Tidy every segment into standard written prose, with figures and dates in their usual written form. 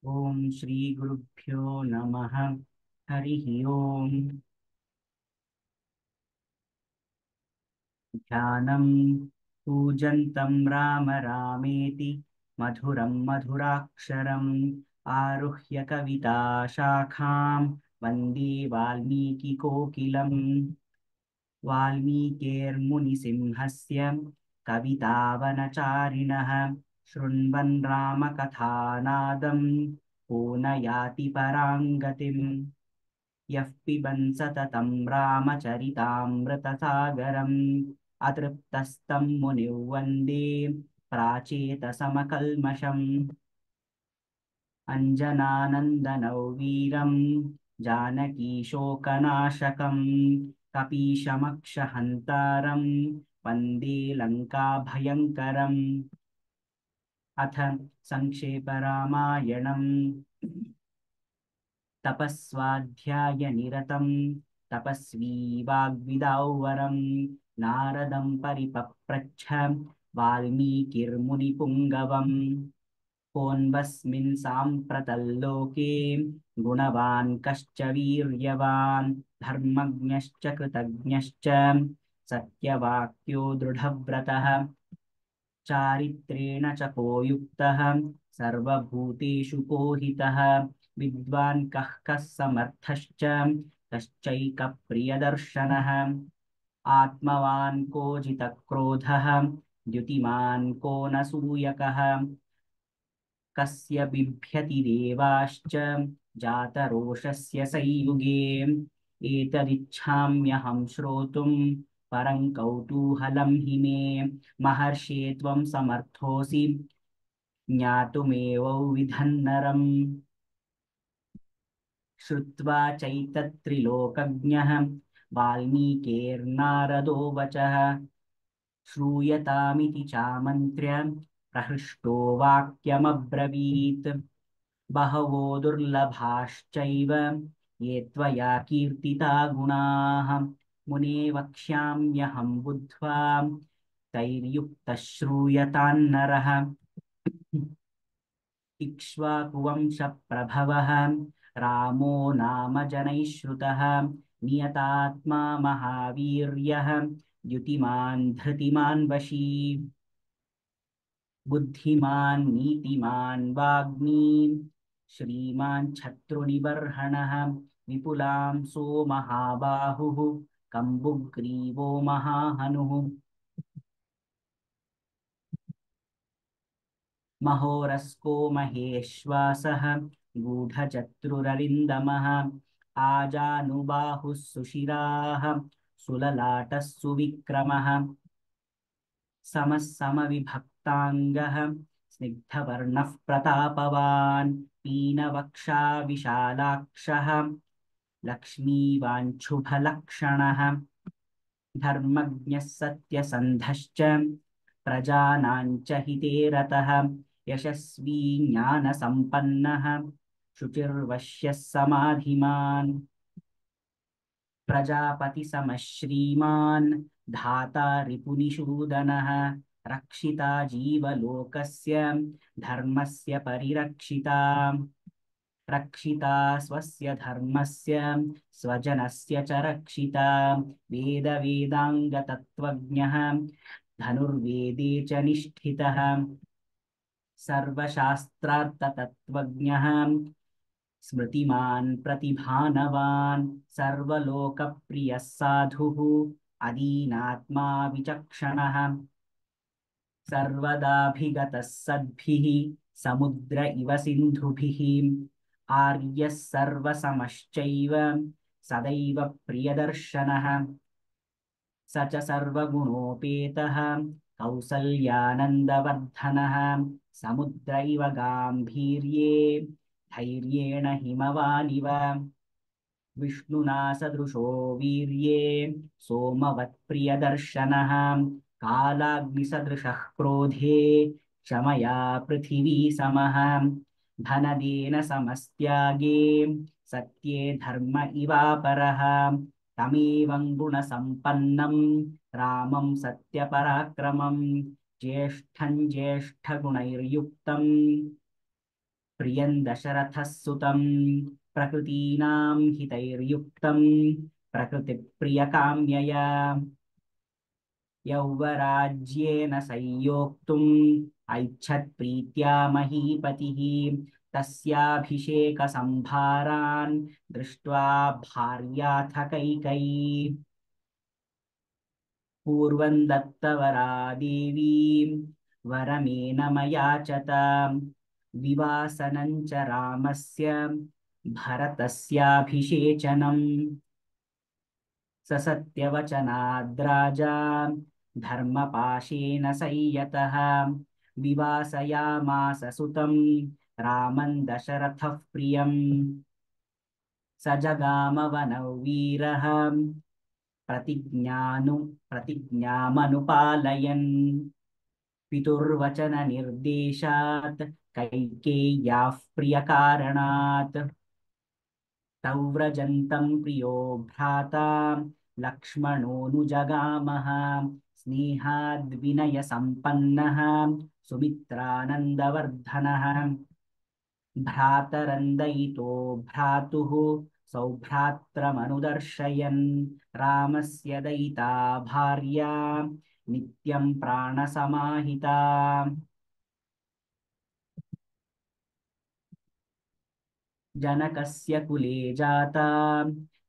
ओम श्री गुरुभ्यो नमः। हरिः ओम। ध्यानं पूजन्तं राम रामेति मधुरं मधुराक्षरम् आरुह्य कविता शाखां वन्दे वाल्मीकिकोकिलम्। वाल्मीकेर्मुनिसिंहस्य कवितावनचारिणः शृण्वन् रामकथानादं को न याति परां गतिम्। यः पिबन् सततं रामचरितामृतसागरम् अतृप्तस्तं मुनिं वन्दे प्राचेतसमकल्मषम्। अञ्जनानन्दनौ वीरं जानकीशोकनाशकं कपीशमक्षहन्तारं वन्दे लङ्काभयङ्करम्। अथ संक्षेपरामायणम्। तपस्वाध्यायनिरतं तपस्वी वाग्विदावरं नारदं परिपप्रच्छ वाल्मीकिर्मुनिपुङ्गवम्। कोऽन्वस्मिन् साम्प्रतल्लोके गुणवान् कश्च वीर्यवान् धर्मज्ञश्च कृतज्ञश्च सत्यवाक्यो दृढव्रतः चारित्रेण च को युक्तः सर्वभूतेषु को हितः विद्वान् कः समर्थश्च कश्चैकप्रियदर्शनः आत्मवान् को जितक्रोधः द्युतिमान् को न सूयकः कस्य बिभ्यति देवाश्च जातरोषस्य संयुगे एतदिच्छाम्यहं श्रोतुं परं कौतूहलं हि मे महर्षे त्वं समर्थोऽसि ज्ञातुमेवौविधन्नरम्। श्रुत्वा चैतत्त्रिलोकज्ञः वाल्मीकेर्नारदो वचः श्रूयतामिति चामन्त्र्य प्रहृष्टो वाक्यमब्रवीत्। बहवो दुर्लभाश्चैव ये त्वया कीर्तिता गुणाः मुने वक्ष्याम्यहं बुद्ध्वा तैर्युक्तः श्रूयतान्नरः। इक्ष्वाकुवंशप्रभवः रामो नाम जनैः श्रुतः नियतात्मा महावीर्यः द्युतिमान् धृतिमान् वशी बुद्धिमान् नीतिमान् वाग्मी श्रीमान् शत्रुनिबर्हणः विपुलांसो महाबाहुः कम्बुग्रीवो महाहनुः महोरस्को महेश्वासः गूढचतुररिन्दमः आजानुबाहुः सुशिराः सुललाटः सुविक्रमः समः समविभक्ताङ्गः स्निग्धवर्णः प्रतापवान् पीनवक्षा विशालाक्षः लक्ष्मीवाञ्छुभलक्षणः धर्मज्ञः सत्यसन्धश्च प्रजानां च हिते रतः यशस्वी ज्ञानसम्पन्नः शुचिर्वश्यः समाधिमान् प्रजापतिसमः श्रीमान् धाता रिपुनिषूदनः रक्षिता जीवलोकस्य धर्मस्य परिरक्षिता रक्षिता स्वस्य धर्मस्य स्वजनस्य च रक्षिता वेदाङ्गतत्त्वज्ञः धनुर्वेदे च निष्ठितः सर्वशास्त्रार्थतत्त्वज्ञः स्मृतिमान् प्रतिभानवान् सर्वलोकप्रियः साधुः अदीनात्मा विचक्षणः सर्वदाभिगतः सद्भिः समुद्र इव सिन्धुभिः आर्यः सर्वसमश्चैव सदैव प्रियदर्शनः स च सर्वगुणोपेतः कौसल्यानन्दवर्धनः समुद्र इव गाम्भीर्ये धैर्येण हिमवानिव विष्णुना सदृशो वीर्ये सोमवत्प्रियदर्शनः कालाग्निसदृशः क्रोधे क्षमया पृथिवी समः धनदेन समस्त्यागे सत्ये धर्म इवापरः तमेवं गुणसम्पन्नं रामं सत्यपराक्रमं ज्येष्ठं ज्येष्ठगुणैर्युक्तं प्रियं दशरथः सुतं प्रकृतीनां हितैर्युक्तं प्रकृतिप्रियकाम्यया यौवराज्येन संयोक्तुम् ऐच्छत्प्रीत्या महीपतिः तस्याभिषेकसम्भारान् दृष्ट्वा भार्याथ कैकयी पूर्वं दत्तवरा देवीं वरमेन मयाचत विवासनं च रामस्य भरतस्याभिषेचनम् स सत्यवचनाद्राजा धर्मपाशेन संयतः विवासयामास सुतं रामं दशरथः प्रियम् स जगामवनौ वीरः प्रतिज्ञानु प्रतिज्ञामनुपालयन् पितुर्वचननिर्देशात् कैकेय्याः प्रियकारणात् तौ व्रजन्तं प्रियो भ्राता लक्ष्मणोऽनुजगामः स्नेहाद्विनयसम्पन्नः सुमित्रानन्दवर्धनः भ्रातरन्दयितो भ्रातुः सौभ्रात्रमनुदर्शयन् रामस्य दयिता भार्या नित्यं प्राणसमाहिता जनकस्य कुले जाता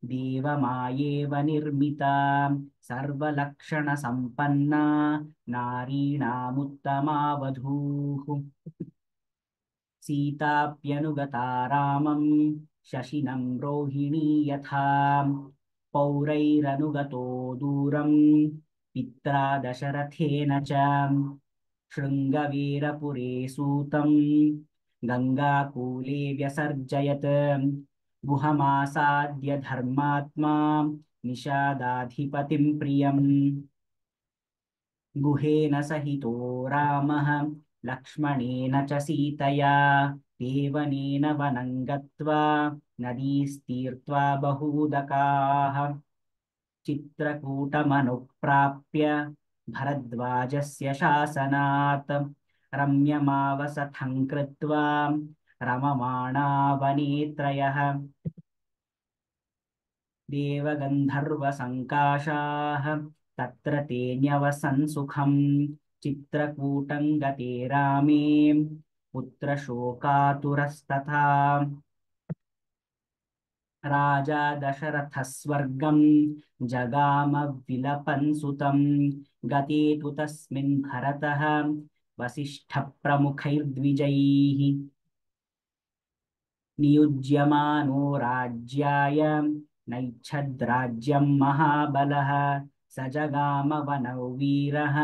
देवमायेव निर्मिता सर्वलक्षणसम्पन्ना नारीणामुत्तमा वधूः सीताप्यनुगता रामं शशिनं रोहिणी यथा पौरैरनुगतो दूरं पित्रा दशरथेन च शृङ्गवीरपुरे सूतं गङ्गाकूले व्यसर्जयत् गुहमासाद्य धर्मात्मा निषादाधिपतिं प्रियम् गुहेन सहितो रामः लक्ष्मणेन च सीतया देवनेन वनं गत्वा नदीस्तीर्त्वा बहूदकाः चित्रकूटमनुप्राप्य भरद्वाजस्य शासनात् रम्यमावसथं कृत्वा रममाणा वने त्रयः देवगन्धर्वसङ्काशाः तत्र ते न्यवसन् सुखम् चित्रकूटं गते रामे पुत्रशोकातुरस्तथा राजा दशरथः स्वर्गं जगाम विलपन् सुतं गते तु तस्मिन् भरतः वसिष्ठप्रमुखैर्द्विजैः नियुज्यमानो राज्याय नैच्छद्राज्यं महाबलः स जगामवनौ वीरः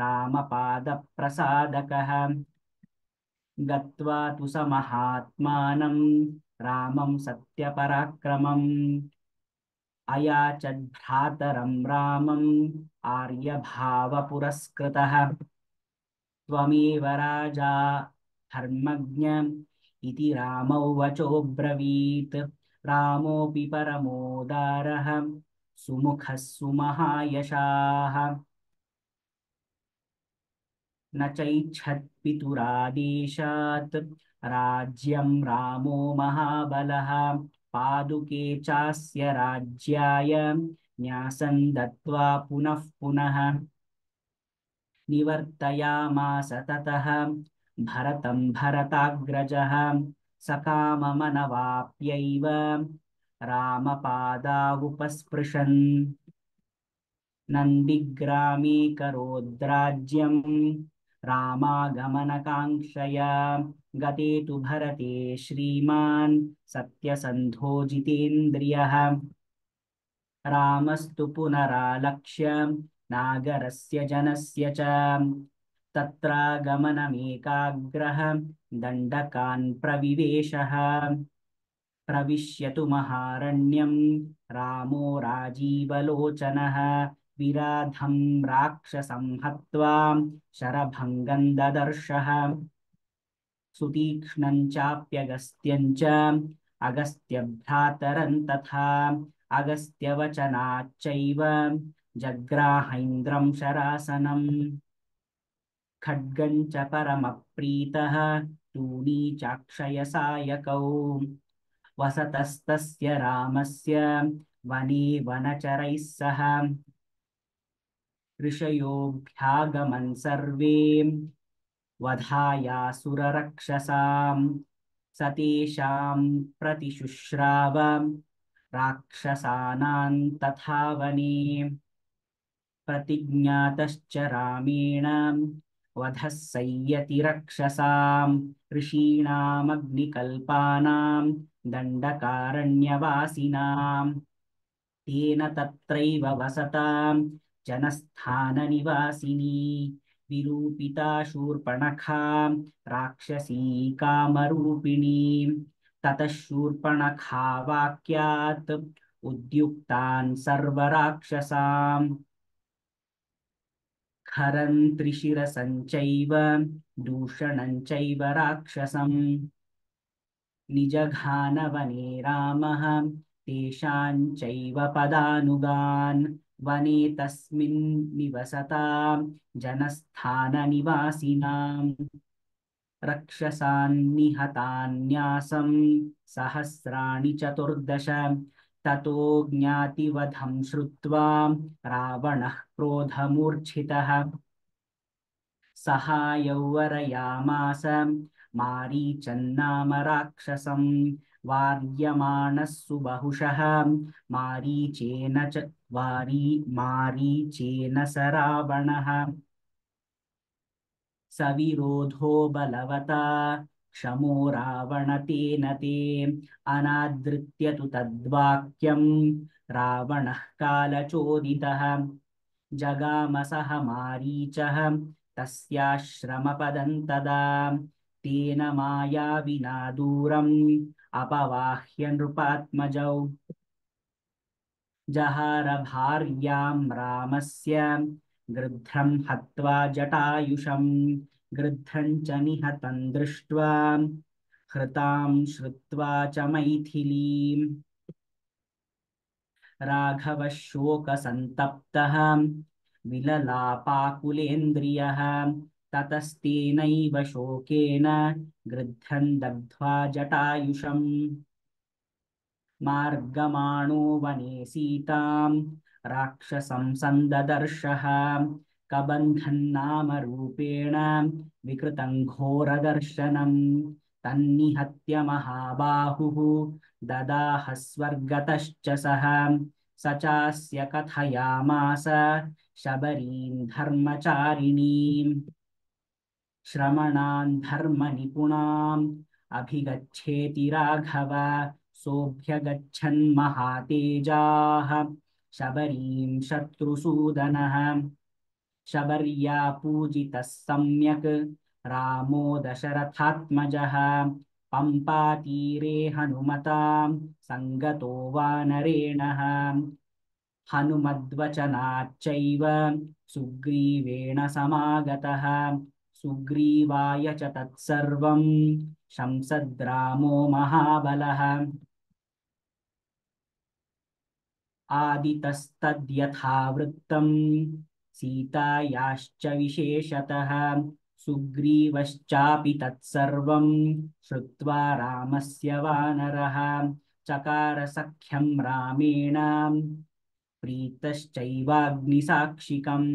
रामपादप्रसादकः गत्वा तु स महात्मानं रामं सत्यपराक्रमम् अयाचद्भ्रातरं रामम् आर्यभावपुरस्कृतः त्वमेव राजा धर्मज्ञ इति रामौ वचोब्रवीत् रामोऽपि परमोदारः सुमुखः सुमहायशाः न चैच्छत्पितुरादेशात् राज्यं रामो महाबलः पादुके चास्य राज्याय न्यासं दत्त्वा पुनः पुनः निवर्तयामास ततः भरतं भरताग्रजः सकाममनवाप्यैव रामपादावुपस्पृशन् नन्दिग्रामे करोद्राज्यं रामागमनकाङ्क्षया गते तु भरते श्रीमान् सत्यसन्धो जितेन्द्रियः रामस्तु पुनरालक्ष्य नागरस्य जनस्य च तत्रागमनमेकाग्रः दण्डकान् प्रविवेशः प्रविश्यतु महारण्यं रामो राजीवलोचनः विराधं राक्षसं हत्वा शरभङ्गं ददर्शः सुतीक्ष्णं चाप्यगस्त्यं च अगस्त्यभ्रातरं तथा अगस्त्यवचनाच्चैव जग्राहैन्द्रं शरासनम् खड्गं च परमप्रीतः दृष्टूनि चाक्षयसायकौ वसतस्तस्य रामस्य वने वनचरैः सह ऋषयोऽभ्यागमन् सर्वे वधायासुररक्षसाम् स तेषां प्रतिशुश्राव राक्षसानां तथा वने प्रतिज्ञातश्च रामेण वधः संयति रक्षसाम् ऋषीणामग्निकल्पानां दण्डकारण्यवासिनाम् तेन तत्रैव वसतां जनस्थाननिवासिनी विरूपिता शूर्पणखा राक्षसी कामरूपिणी ततः शूर्पणखा वाक्यात् उद्युक्तान् सर्वराक्षसाम् खरन् त्रिशिरसञ्चैव दूषणं चैव राक्षसम् निजघानवने रामः तेषां चैव पदानुगान् वने तस्मिन् निवसतां जनस्थाननिवासिनां रक्षसान्निहतान्यासं सहस्राणि 14 ततो ज्ञातिवधं श्रुत्वा रावणः क्रोधमूर्छितः सहायौ वरयामास मारीचन्नाम राक्षसं वार्यमाणः सुबहुशः मारीचेन स रावणः सविरोधो बलवता क्षमो रावणतेन ते अनादृत्य तु तद्वाक्यं रावणः कालचोदितः जगामसः मारीचः तस्याश्रमपदं तदा तेन मायाविना दूरम् अपवाह्य नृपात्मजौ जहार भार्यां रामस्य गृध्रं हत्वा जटायुषं गृध्रं च निहतं दृष्ट्वा हृतां श्रुत्वा च मैथिलीम् राघवः शोकसन्तप्तः विललापाकुलेन्द्रियः ततस्तेनैव शोकेन गृध्रं दग्ध्वा जटायुषम् मार्गमाणो वने सीतां राक्षसं सन्ददर्शः कबन्धन्नाम रूपेण विकृतं घोरदर्शनं तन्निहत्य महाबाहुः ददाह स्वर्गतश्च सः स चास्य कथयामास शबरीं धर्मचारिणीम् श्रमणान् धर्मनिपुणाम् अभिगच्छेति राघव सोऽभ्यगच्छन् महातेजाः शबरीं शत्रुसूदनः शबर्या पूजितः सम्यक् रामो दशरथात्मजः पम्पातीरे हनुमतां सङ्गतो वानरेणः हनुमद्वचनाच्चैव सुग्रीवेण समागतः सुग्रीवाय च तत्सर्वं शंसद्रामो महाबलः आदितस्तद्यथावृत्तं सीतायाश्च विशेषतः सुग्रीवश्चापि तत्सर्वं श्रुत्वा रामस्य वानरः चकार सख्यं रामेण प्रीतश्चैवाग्निसाक्षिकम्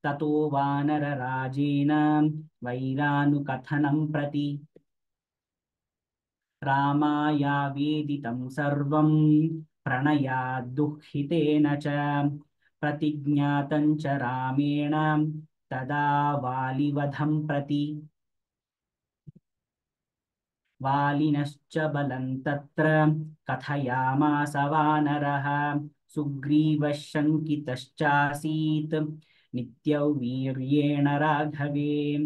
ततो वानरराजेन वैरानुकथनं प्रति रामायावेदितं सर्वं प्रणयाद्दुःखितेन च प्रतिज्ञातं च रामेण तदा वालिवधं प्रति वालिनश्च बलं तत्र कथयामास वानरः सुग्रीवः शङ्कितश्चासीत् नित्यवीर्येण राघवे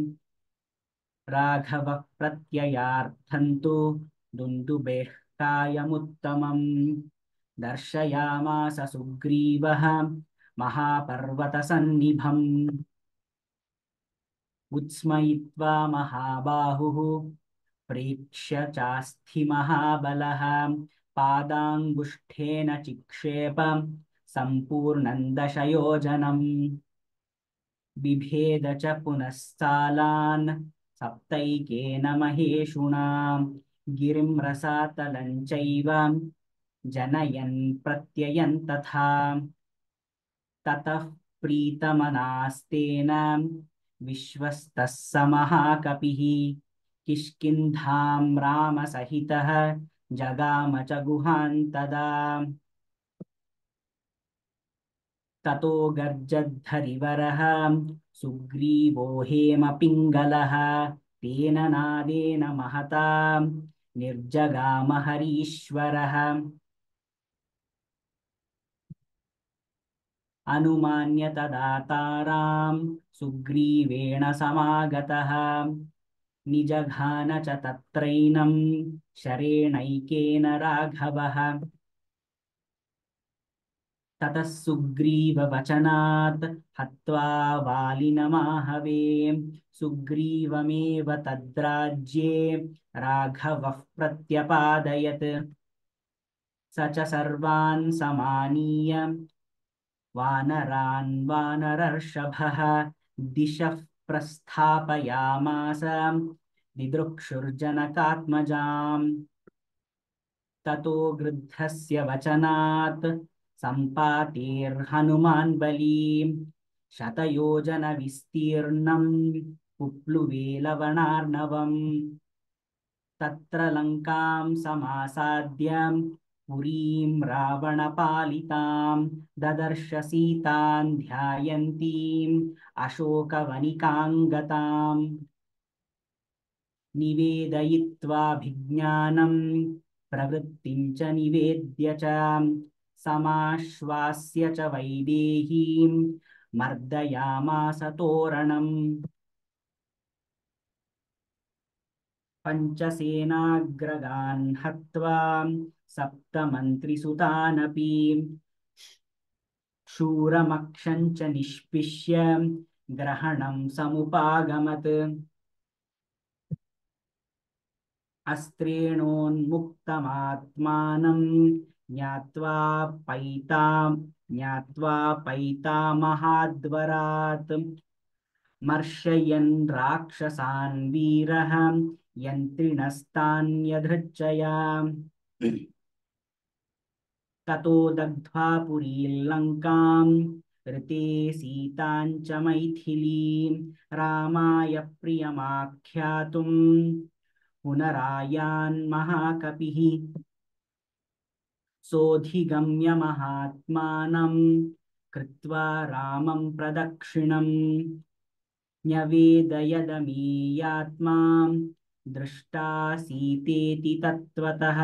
राघवः प्रत्ययार्थं तु दुन्दुभेः कायमुत्तमम् दर्शयामास सुग्रीवः महापर्वतसन्निभम् उत्स्मयित्वा महाबाहुः प्रेक्ष्य चास्थि महाबलः पादाङ्गुष्ठेन चिक्षेप सम्पूर्णं 10 योजनम् बिभेद च पुनः सालान् सप्तैकेन महेषुणा गिरिं रसातलं चैव जनयन् प्रत्ययन् तथा ततः प्रीतमनास्तेन विश्वस्तः स महाकपिः किष्किन्धां रामसहितः जगाम च गुहान् तदा ततो गर्जद्धरिवरः सुग्रीवो हेमपिङ्गलः तेन नादेन महता निर्जगाम हरीश्वरः अनुमान्य तदा तारां सुग्रीवेण समागतः निजघान च तत्रैनं शरेणैकेन राघवः ततः सुग्रीववचनात् हत्वा वालिनमाहवे सुग्रीवमेव तद्राज्ये राघवः प्रत्यपादयत् स च सर्वान् समानीय वानरान् वानरर्षभः दिशः प्रस्थापयामास दिदृक्षुर्जनकात्मजाम् ततो गृद्धस्य वचनात् सम्पातेर्हनुमान् बली शतयोजनविस्तीर्णं पुप्लुवे लवणार्णवम् तत्र लङ्कां समासाद्य पुरीं रावणपालितां ददर्श सीतां ध्यायन्तीम् अशोकवनिकां गताम् निवेदयित्वाभिज्ञानं प्रवृत्तिं च निवेद्य च समाश्वास्य च वैदेहीं मर्दयामास तोरणम् पञ्चसेनाग्रगान् हत्वा सप्तमन्त्रिसुतानपि शूरमक्षं च निष्पिष्य ग्रहणं समुपागमत् अस्त्रेणोन्मुक्तमात्मानं ज्ञात्वा पैतामहाद्वरात् मर्शयन् राक्षसान् वीरः यन्त्रिणस्तान्यधृच्छया ततो दग्ध्वा पुरीं ऋते सीतां च मैथिलीं रामाय प्रियमाख्यातुं पुनरायान् महाकपिः सोऽधिगम्य महात्मानं कृत्वा रामं प्रदक्षिणम् न्यवेदयदमीयात्मा दृष्टा सीतेति तत्त्वतः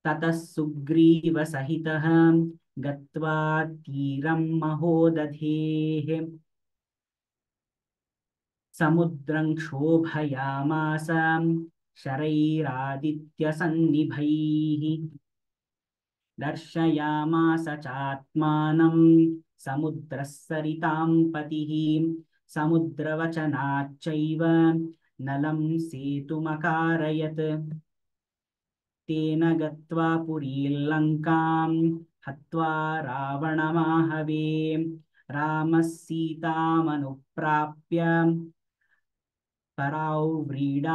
ततः सुग्रीवसहितः गत्वा तीरं महोदधेः समुद्रं क्षोभयामास शरैरादित्यसन्निभैः दर्शयामास चात्मानं समुद्रस्सरितां पतिः समुद्रवचनाच्चैव नलं सेतुमकारयत् तेन गत्वा पुरीर्लङ्कां हत्वा रावणमाहवे रामः सीतामनुप्राप्य पराव्रीडामुपागमत्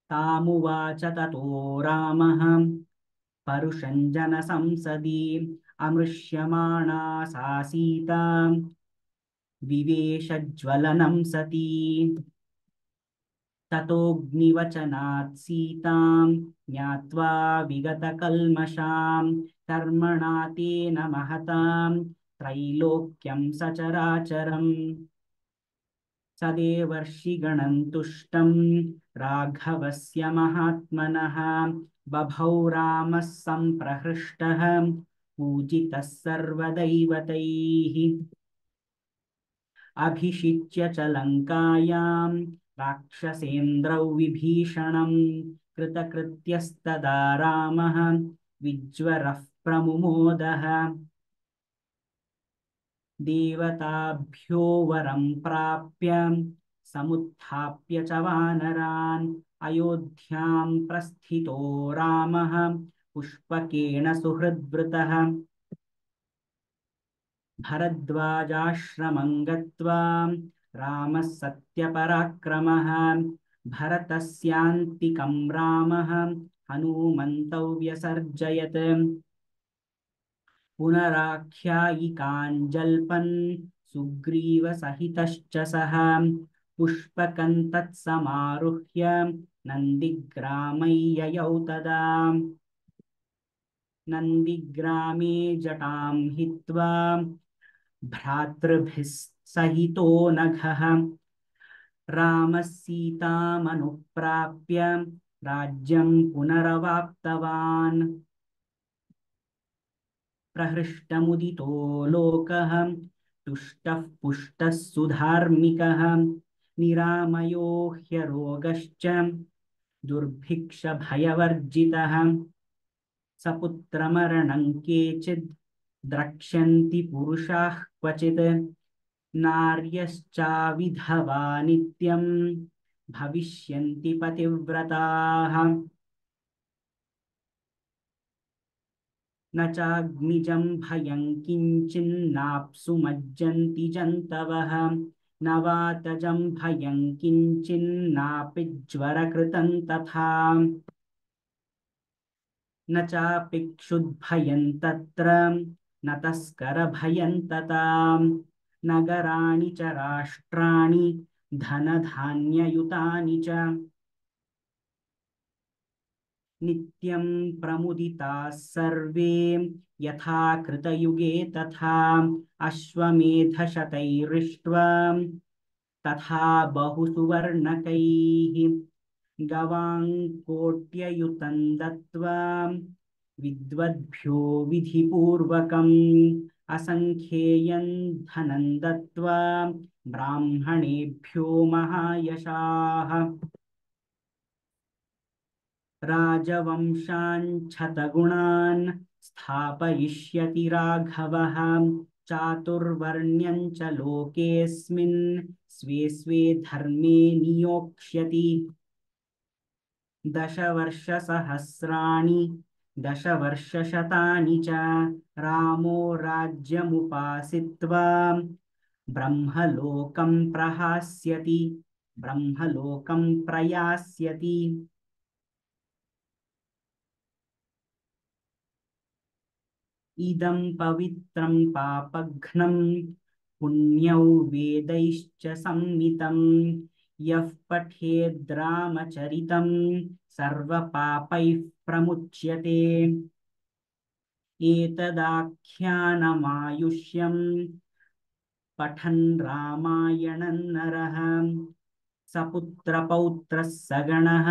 तामुवाच ततो रामः परुषं जनसंसदि अमृष्यमाणा सा सीता विवेशज्वलनं सती ततोऽग्निवचनात् सीतां ज्ञात्वा विगतकल्मषां कर्मणा तेन महतां त्रैलोक्यं सचराचरम् सदेवर्षिगणं तुष्टं राघवस्य महात्मनः बभौ रामः सम्प्रहृष्टः पूजितः सर्वदैवतैः अभिषिच्य च लङ्कायां राक्षसेन्द्रौ विभीषणं कृतकृत्यस्तदा रामः विज्वरः प्रमुमोदः देवताभ्यो वरं प्राप्य समुत्थाप्य च वानरान् अयोध्यां प्रस्थितो रामः पुष्पकेण सुहृद्वृतः भरद्वाजाश्रमं गत्वा रामः सत्यपराक्रमः भरतस्यान्तिकं रामः हनूमन्तौ व्यसर्जयत् पुनराख्यायिकाञ्जल्पन् सुग्रीवसहितश्च सः पुष्पकं तत्समारुह्य नन्दिग्रामय्ययौ तदा नन्दिग्रामे जटां हित्वा भ्रातृभिः सहितो नघः रामः सीतामनुप्राप्य राज्यं पुनरवाप्तवान् प्रहृष्टमुदितो लोकः तुष्टः पुष्टः सुधार्मिकः निरामयो ह्यरोगश्च दुर्भिक्षभयवर्जितः सपुत्रमरणं केचिद् द्रक्ष्यन्ति पुरुषाः क्वचित् नार्यश्चाविधवा नित्यं भविष्यन्ति पतिव्रताः न चाग्निजं भयं किञ्चिन्नाप्सु मज्जन्ति जन्तवः न वातजं भयं किञ्चिन्नापि ज्वरकृतं तथा न चापि क्षुद्भयं तत्र न तस्करभयं तथा नगराणि च राष्ट्राणि धनधान्ययुतानि च नित्यं प्रमुदिताः सर्वे यथा कृतयुगे तथा अश्वमेधशतैरिष्ट्वा तथा बहुसुवर्णकैः गवां कोट्ययुतं दत्त्वा विद्वद्भ्यो विधिपूर्वकम् असङ्ख्येयं धनं दत्त्वा ब्राह्मणेभ्यो महायशाः राजवंशान् शतगुणान् स्थापयिष्यति राघवः चातुर्वर्ण्यं च लोकेऽस्मिन् स्वे स्वे धर्मे नियोक्ष्यति दशवर्षसहस्राणि दशवर्षशतानि च रामो राज्यमुपासित्वा ब्रह्मलोकं प्रहास्यति ब्रह्मलोकं प्रयास्यति इदं पवित्रं पापघ्नं पुण्यौ वेदैश्च संमितं यः पठेद्रामचरितं सर्वपापैः प्रमुच्यते एतदाख्यानमायुष्यं पठन् रामायणं नरः सपुत्रपौत्रः सगणः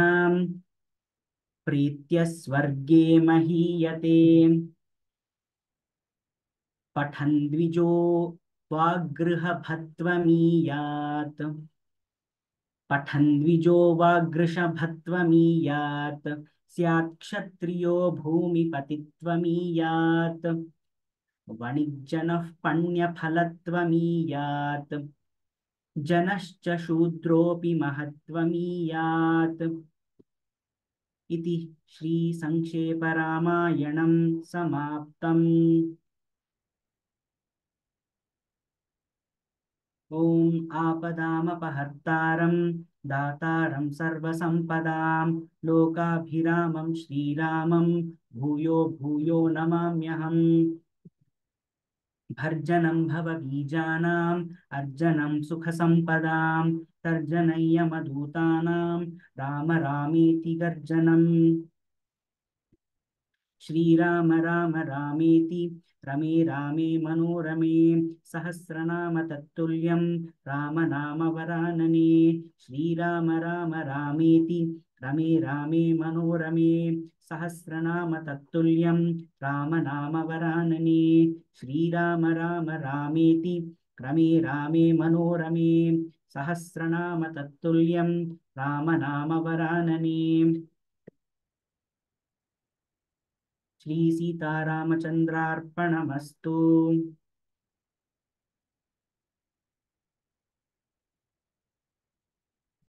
प्रीत्य स्वर्गे महीयते पठन् द्विजो वागृहभत्वमीयात् पठन् द्विजो वागृषभत्वमीयात् स्यात् क्षत्रियो भूमिपतित्वमीयात् वणिज्जनः पण्यफलत्वमीयात् जनश्च शूद्रोऽपि महत्त्वमीयात् इति श्रीसंक्षेपरामायणं समाप्तम् ॐ आपदामपहर्तारं दातारं सर्वसम्पदां लोकाभिरामं श्रीरामं भूयो भूयो नमाम्यहम् भर्जनं भवबीजानाम् अर्जनं सुखसम्पदां तर्जनय्यमधूतानां राम रामेति गर्जनम् श्रीराम राम रामेति रमे रामे मनोरमे सहस्रनाम तत्तुल्यं रामनाम वरानने श्रीराम राम रामेति रमे रामे मनोरमे सहस्रनाम तत्तुल्यं रामनाम वरानने श्रीराम राम रामेति रमे रामे मनोरमे सहस्रनाम तत्तुल्यं रामनाम वरानने श्री सीतारामचंद्रार्पणमस्तु।